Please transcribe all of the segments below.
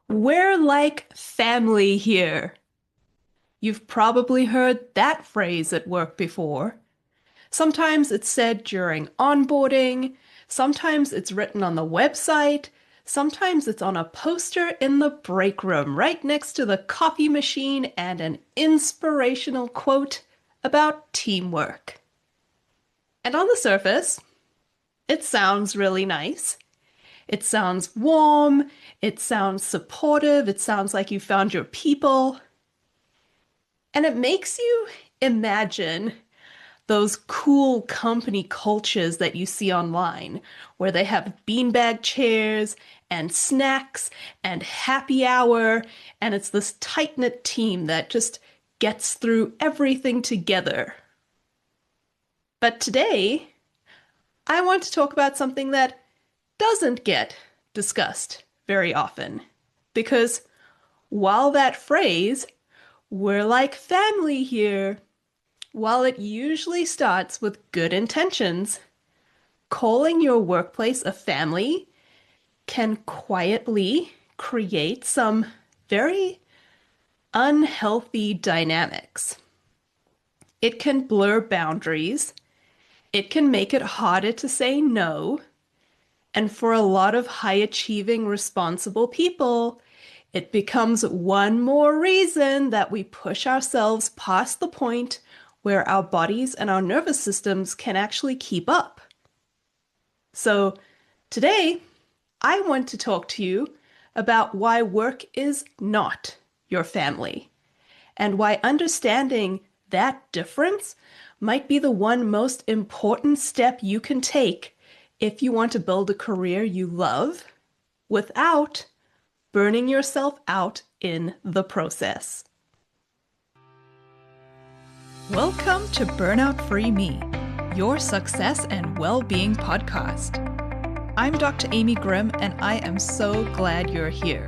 We're like family here. You've probably heard that phrase at work before. Sometimes it's said during onboarding, sometimes it's written on the website, sometimes it's on a poster in the break room right next to the coffee machine and an inspirational quote about teamwork. And on the surface, it sounds really nice. It sounds warm, it sounds supportive, it sounds like you found your people. And it makes you imagine those cool company cultures that you see online, where they have beanbag chairs and snacks and happy hour, and it's this tight-knit team that just gets through everything together. But today, I want to talk about something that doesn't get discussed very often. Because while that phrase, we're like family here, while it usually starts with good intentions, calling your workplace a family can quietly create some very unhealthy dynamics. It can blur boundaries, it can make it harder to say no, and for a lot of high achieving, responsible people, it becomes one more reason that we push ourselves past the point where our bodies and our nervous systems can actually keep up. So, today, I want to talk to you about why work is not your family and why understanding that difference might be the one most important step you can take if you want to build a career you love without burning yourself out in the process. Welcome to Burnout-Free Me, your success and well-being podcast. I'm Dr. Amy Grimm, and I am so glad you're here.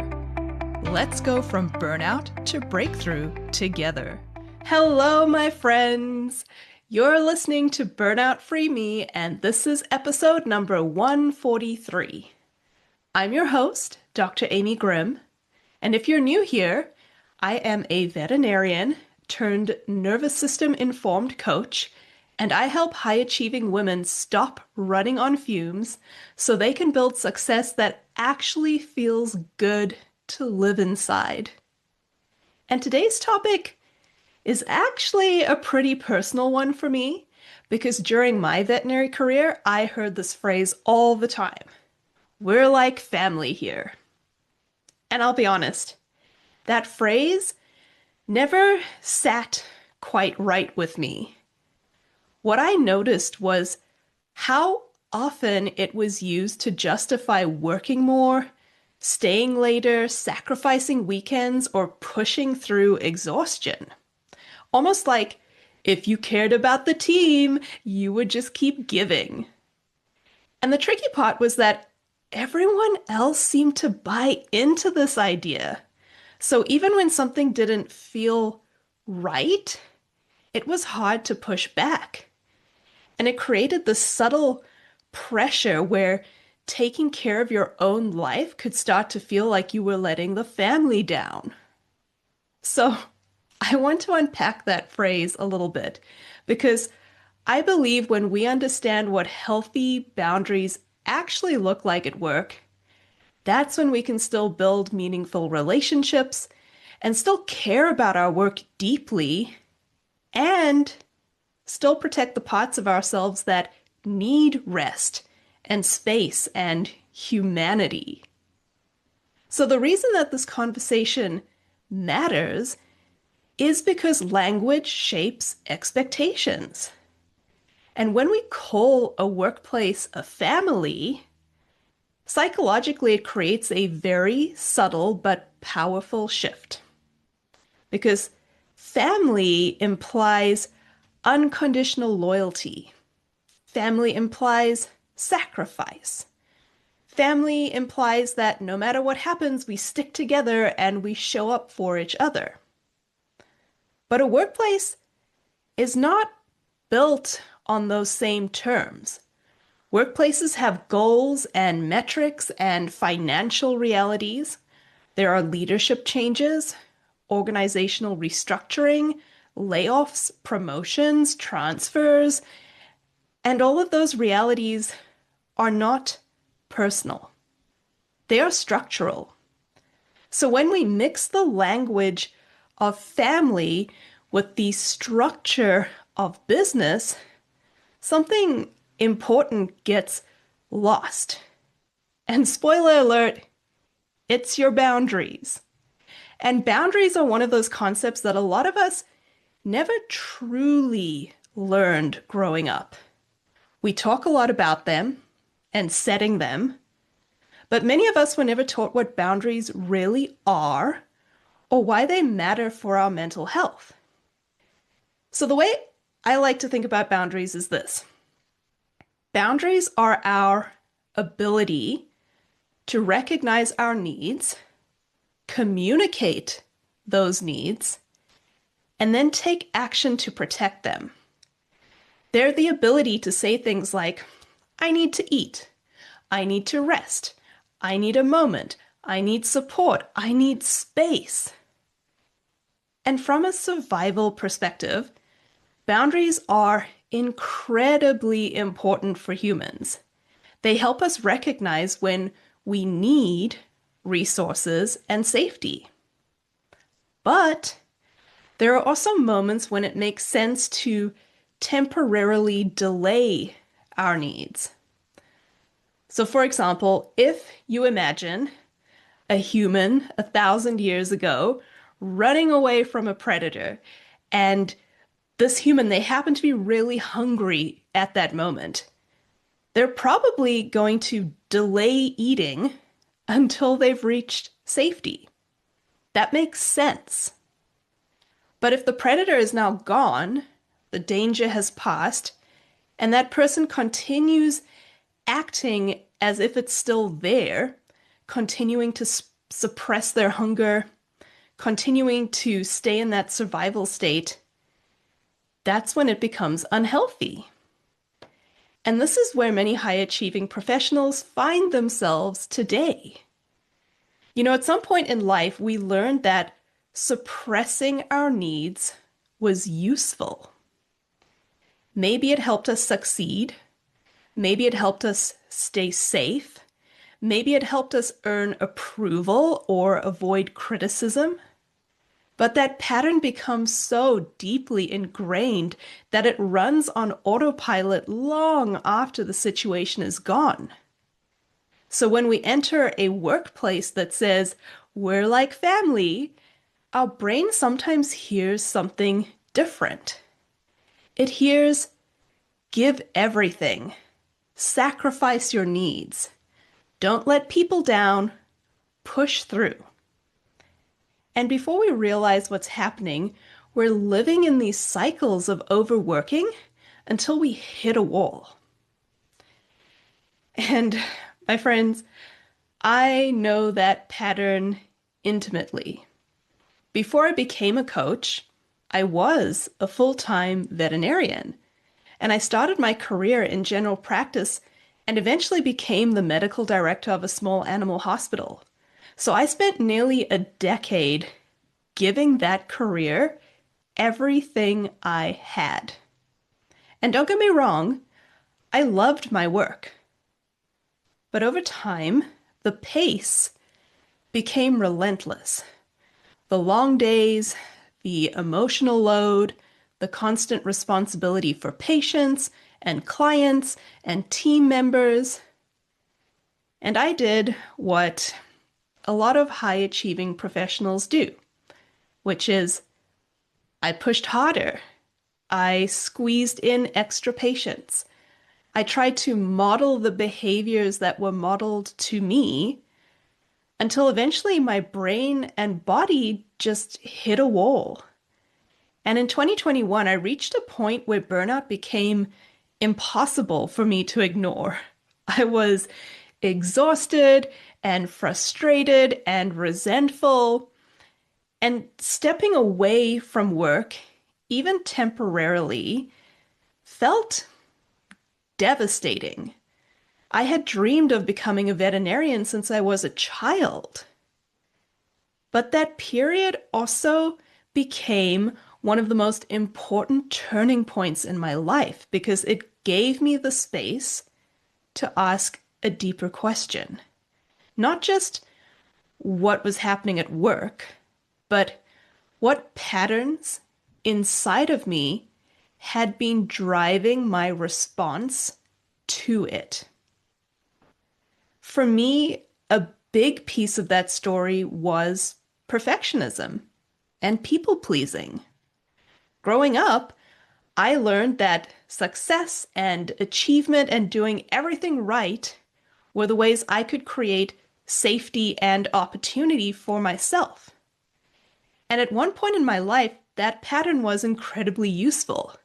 Let's go from burnout to breakthrough together. Hello, my friends. You're listening to Burnout-Free Me, and this is episode number 143. I'm your host, Dr. Amy Grimm, and if you're new here, I am a veterinarian turned nervous system informed coach, and I help high achieving women stop running on fumes so they can build success that actually feels good to live inside. And today's topic is actually a pretty personal one for me because during my veterinary career, I heard this phrase all the time. We're like family here. And I'll be honest, that phrase never sat quite right with me. What I noticed was how often it was used to justify working more, staying later, sacrificing weekends, or pushing through exhaustion. Almost like if you cared about the team, you would just keep giving. And the tricky part was that everyone else seemed to buy into this idea. So even when something didn't feel right, it was hard to push back. And it created this subtle pressure where taking care of your own life could start to feel like you were letting the family down. So I want to unpack that phrase a little bit because I believe when we understand what healthy boundaries actually look like at work, that's when we can still build meaningful relationships and still care about our work deeply and still protect the parts of ourselves that need rest and space and humanity. So the reason that this conversation matters is because language shapes expectations. And when we call a workplace a family, psychologically, it creates a very subtle but powerful shift. Because family implies unconditional loyalty. Family implies sacrifice. Family implies that no matter what happens, we stick together and we show up for each other. But a workplace is not built on those same terms. Workplaces have goals and metrics and financial realities. There are leadership changes, organizational restructuring, layoffs, promotions, transfers, and all of those realities are not personal. They are structural. So when we mix the language of family with the structure of business, something important gets lost. And spoiler alert, it's your boundaries. And boundaries are one of those concepts that a lot of us never truly learned growing up. We talk a lot about them and setting them, but many of us were never taught what boundaries really are or why they matter for our mental health. So the way I like to think about boundaries is this. Boundaries are our ability to recognize our needs, communicate those needs, and then take action to protect them. They're the ability to say things like, I need to eat, I need to rest, I need a moment, I need support, I need space. And from a survival perspective, boundaries are incredibly important for humans. They help us recognize when we need resources and safety. But there are also moments when it makes sense to temporarily delay our needs. So for example, if you imagine a human 1,000 years ago running away from a predator, and this human, they happen to be really hungry at that moment, they're probably going to delay eating until they've reached safety. That makes sense. But if the predator is now gone, the danger has passed, and that person continues acting as if it's still there, continuing to suppress their hunger, continuing to stay in that survival state, that's when it becomes unhealthy. And this is where many high-achieving professionals find themselves today. You know, at some point in life, we learned that suppressing our needs was useful. Maybe it helped us succeed. Maybe it helped us stay safe. Maybe it helped us earn approval or avoid criticism. But that pattern becomes so deeply ingrained that it runs on autopilot long after the situation is gone. So when we enter a workplace that says, we're like family, our brain sometimes hears something different. It hears, give everything, sacrifice your needs, don't let people down, push through. And before we realize what's happening, we're living in these cycles of overworking until we hit a wall. And my friends, I know that pattern intimately. Before I became a coach, I was a full-time veterinarian, and I started my career in general practice and eventually became the medical director of a small animal hospital. So I spent nearly a decade giving that career everything I had. And don't get me wrong, I loved my work. But over time, the pace became relentless. The long days, the emotional load, the constant responsibility for patients and clients and team members. And I did what a lot of high-achieving professionals do, which is I pushed harder. I squeezed in extra patience. I tried to model the behaviors that were modeled to me until eventually my brain and body just hit a wall. And in 2021, I reached a point where burnout became impossible for me to ignore. I was exhausted and frustrated and resentful, and stepping away from work, even temporarily, felt devastating. I had dreamed of becoming a veterinarian since I was a child. But that period also became one of the most important turning points in my life because it gave me the space to ask a deeper question. Not just what was happening at work, but what patterns inside of me had been driving my response to it. For me, a big piece of that story was perfectionism and people pleasing. Growing up, I learned that success and achievement and doing everything right were the ways I could create safety and opportunity for myself. And at one point in my life, that pattern was incredibly useful.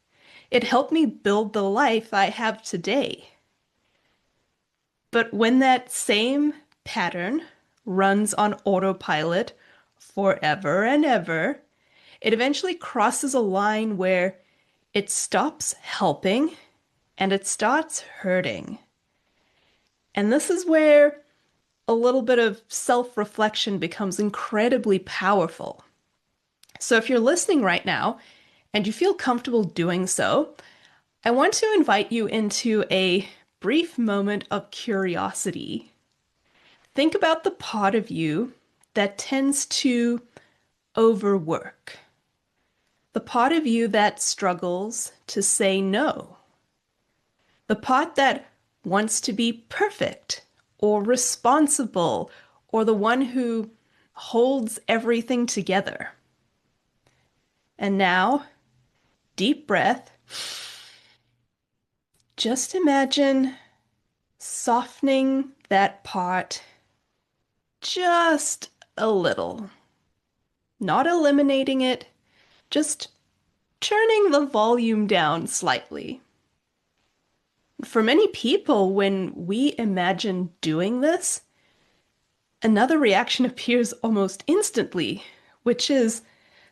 It helped me build the life I have today. But when that same pattern runs on autopilot forever and ever, it eventually crosses a line where it stops helping and it starts hurting. And this is where a little bit of self-reflection becomes incredibly powerful. So if you're listening right now and you feel comfortable doing so, I want to invite you into a brief moment of curiosity. Think about the part of you that tends to overwork, the part of you that struggles to say no, the part that wants to be perfect or responsible or the one who holds everything together. And now, deep breath. Just imagine softening that part just a little. Not eliminating it, just turning the volume down slightly. For many people, when we imagine doing this, another reaction appears almost instantly, which is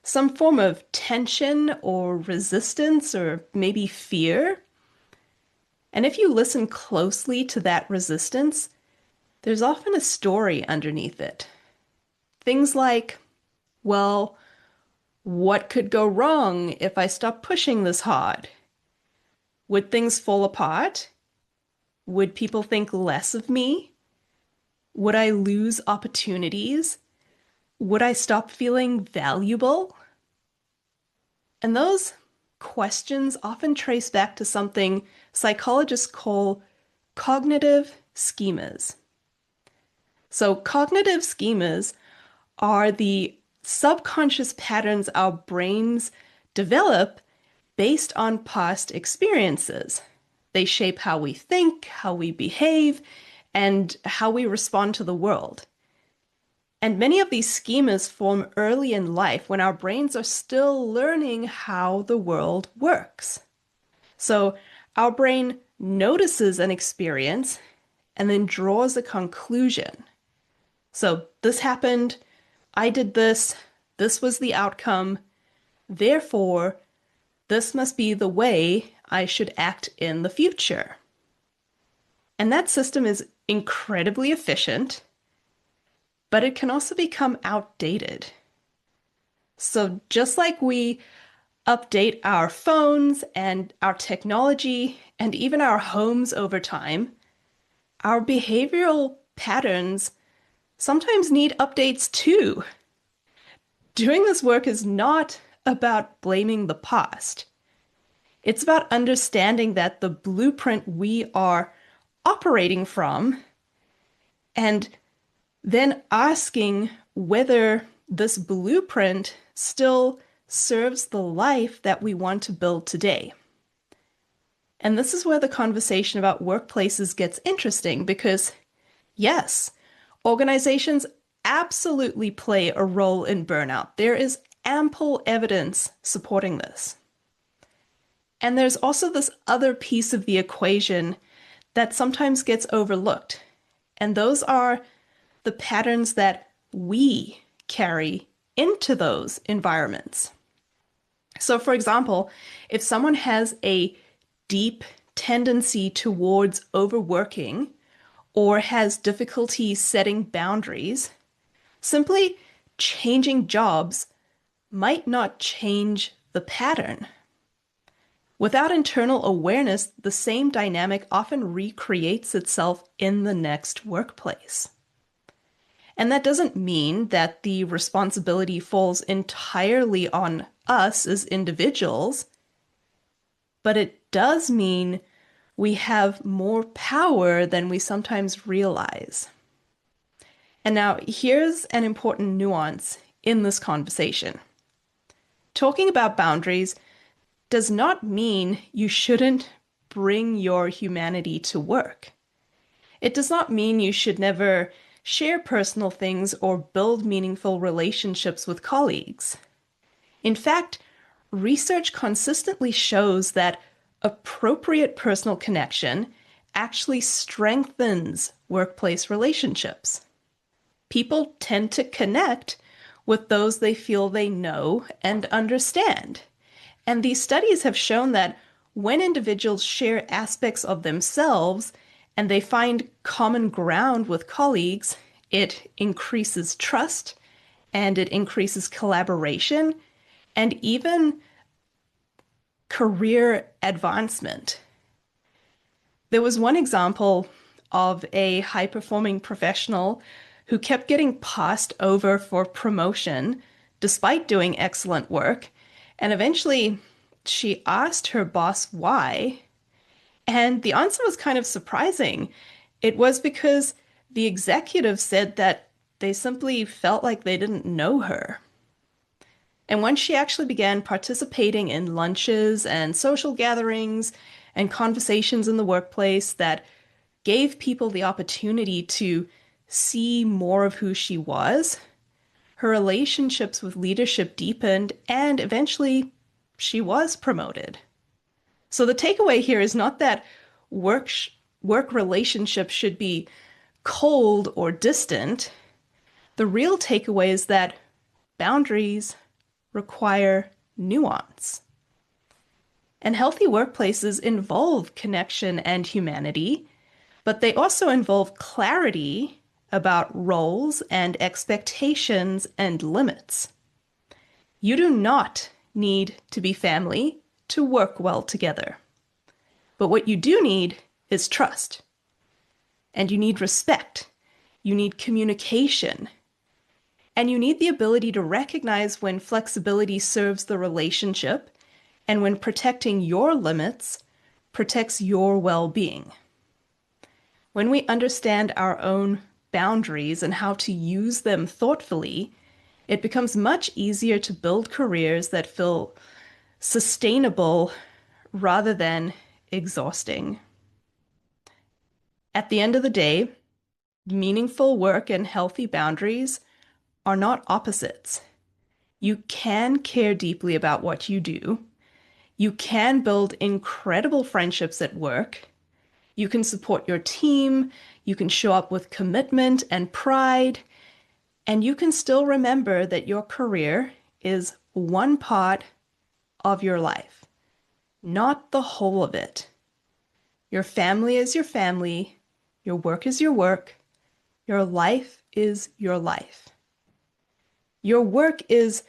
some form of tension or resistance or maybe fear. And if you listen closely to that resistance, there's often a story underneath it. Things like, well, what could go wrong if I stop pushing this hard? Would things fall apart? Would people think less of me? Would I lose opportunities? Would I stop feeling valuable? And those questions often trace back to something psychologists call cognitive schemas. So cognitive schemas are the subconscious patterns our brains develop based on past experiences. They shape how we think, how we behave, and how we respond to the world. And many of these schemas form early in life when our brains are still learning how the world works. So our brain notices an experience and then draws a conclusion. So this happened, I did this was the outcome, therefore, this must be the way I should act in the future. And that system is incredibly efficient, but it can also become outdated. So just like we update our phones and our technology and even our homes over time, our behavioral patterns sometimes need updates too. Doing this work is not about blaming the past. It's about understanding that the blueprint we are operating from and then asking whether this blueprint still serves the life that we want to build today. And this is where the conversation about workplaces gets interesting because, yes, organizations absolutely play a role in burnout. There is ample evidence supporting this. And there's also this other piece of the equation that sometimes gets overlooked. And those are the patterns that we carry into those environments. So for example, if someone has a deep tendency towards overworking or has difficulty setting boundaries, simply changing jobs might not change the pattern. Without internal awareness, the same dynamic often recreates itself in the next workplace. And that doesn't mean that the responsibility falls entirely on us as individuals, but it does mean we have more power than we sometimes realize. And now here's an important nuance in this conversation. Talking about boundaries does not mean you shouldn't bring your humanity to work. It does not mean you should never share personal things or build meaningful relationships with colleagues. In fact, research consistently shows that appropriate personal connection actually strengthens workplace relationships. People tend to connect with those they feel they know and understand. And these studies have shown that when individuals share aspects of themselves and they find common ground with colleagues, it increases trust and it increases collaboration and even career advancement. There was one example of a high-performing professional who kept getting passed over for promotion despite doing excellent work. And eventually she asked her boss why. And the answer was kind of surprising. It was because the executive said that they simply felt like they didn't know her. And once she actually began participating in lunches and social gatherings and conversations in the workplace that gave people the opportunity to see more of who she was, her relationships with leadership deepened, and eventually she was promoted. So the takeaway here is not that work relationships should be cold or distant. The real takeaway is that boundaries require nuance. And healthy workplaces involve connection and humanity, but they also involve clarity about roles and expectations and limits. You do not need to be family to work well together. But what you do need is trust. And you need respect. You need communication. And you need the ability to recognize when flexibility serves the relationship and when protecting your limits protects your well-being. When we understand our own boundaries and how to use them thoughtfully, it becomes much easier to build careers that feel sustainable rather than exhausting. At the end of the day, meaningful work and healthy boundaries are not opposites. You can care deeply about what you do. You can build incredible friendships at work. You can support your team. You can show up with commitment and pride. And you can still remember that your career is one part of your life, not the whole of it. Your family is your family. Your work is your work. Your life is your life. Your work is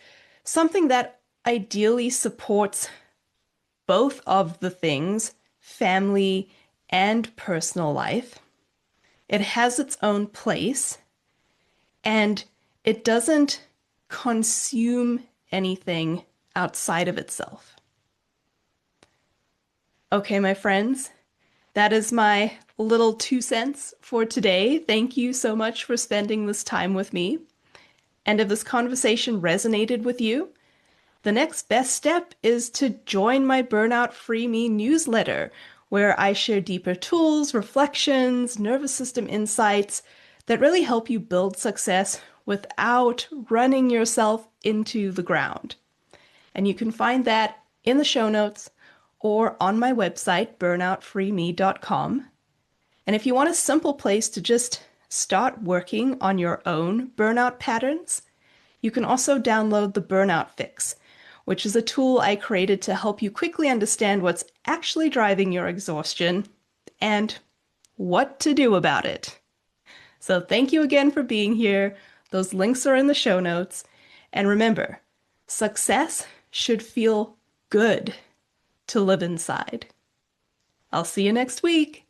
something that ideally supports both of the things, family and personal life. It has its own place, and it doesn't consume anything outside of itself. Okay, my friends, that is my little 2 cents for today. Thank you so much for spending this time with me. And if this conversation resonated with you, the next best step is to join my Burnout-Free Me newsletter, where I share deeper tools, reflections, nervous system insights that really help you build success without running yourself into the ground. And you can find that in the show notes or on my website, burnoutfreeme.com. And if you want a simple place to just start working on your own burnout patterns, you can also download the Burnout Fix, which is a tool I created to help you quickly understand what's actually driving your exhaustion and what to do about it. So thank you again for being here. Those links are in the show notes. And remember, success should feel good to live inside. I'll see you next week.